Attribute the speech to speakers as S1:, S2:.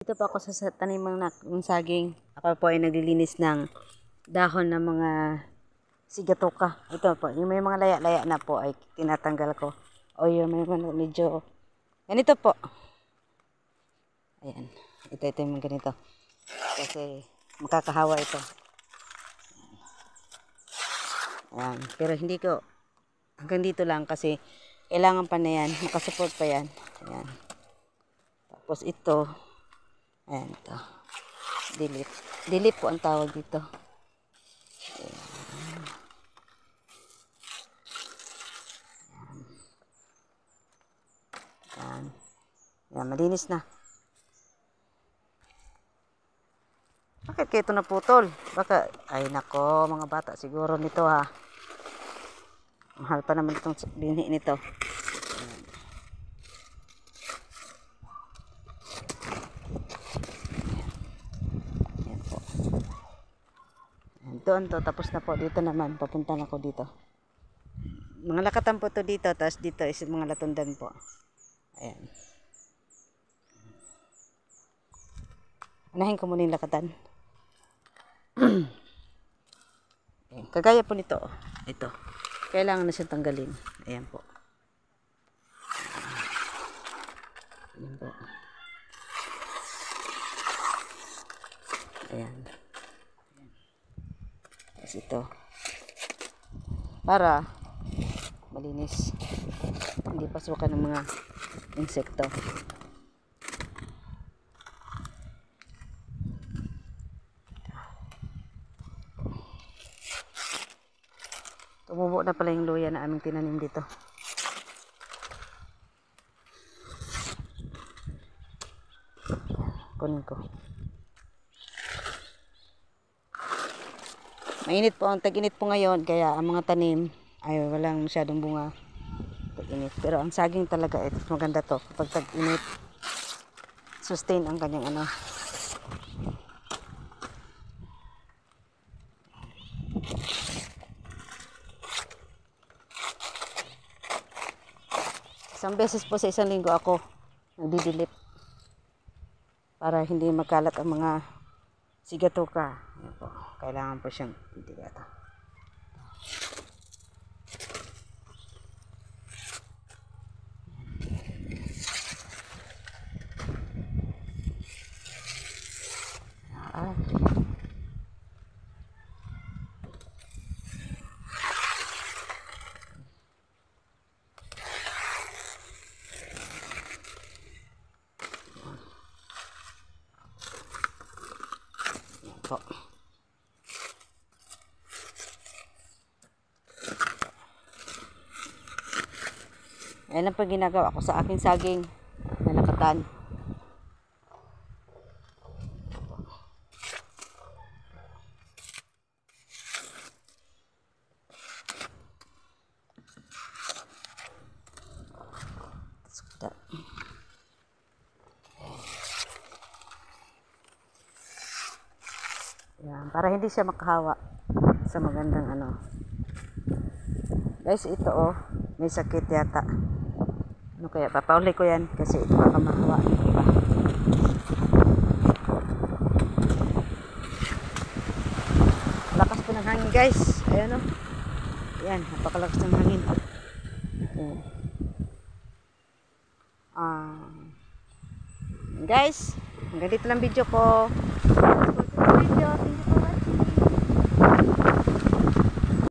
S1: Dito pa ako sa tanimang ng saging. Ako po ay naglilinis ng dahon ng mga sigatoka. Ito po, yung may mga laya-laya na po ay tinatanggal ko. O yung may mga medyo ganito po. Ayan. Ito yung ganito. Kasi makakahawa ito. Ayan. Pero hindi ko hanggang dito lang kasi kailangan pa na yan. Makasupport pa yan. Ayan. Tapos ito. Ayan ito. Delete. Delete po ang tawag dito. Ayan. Ayan. Malinis na. Bakit kayo ito naputol? Baka, ay nako, mga bata siguro nito ha. Mahal pa naman itong binhi nito. Ayan po. Ayan, doon to, tapos na po. Dito naman, papunta na ako dito. Mga lakatan po to dito, tapos dito is mga latundan po. Ayan. Anahin ko muna yung lakatan. Ayan. Kagaya po nito. Ito. Kailangan na siyang tanggalin. Ayan po. Ayan po. Ayan. Tapos ito. Para malinis. Hindi pasukan ng mga insekto. Tumubo na pala yung luya na aming tinanim dito. Kunin ko. Mainit po, ang tag-init po ngayon, kaya ang mga tanim ay walang masyadong bunga. Tag-init. Pero ang saging talaga, ito maganda to. Kapag tag-init, sustain ang kanyang ano. Isang beses po sa isang linggo ako nagdidilip para hindi magkalat ang mga sigatoka. Po. Kailangan po siyang itigata. Po. Ayan ang pag ginagawa ko sa aking saging na lakatan. Ayan, para hindi siya makahawa sa magandang ano. Guys, ito oh, may sakit yata. Ano kaya, papauli ko yan kasi ito baka makahawa. Diba? Lakas po ng hangin guys. Ayan oh. Ayan, napakalakas ng hangin. Ayan. Guys, hanggang dito lang video ko.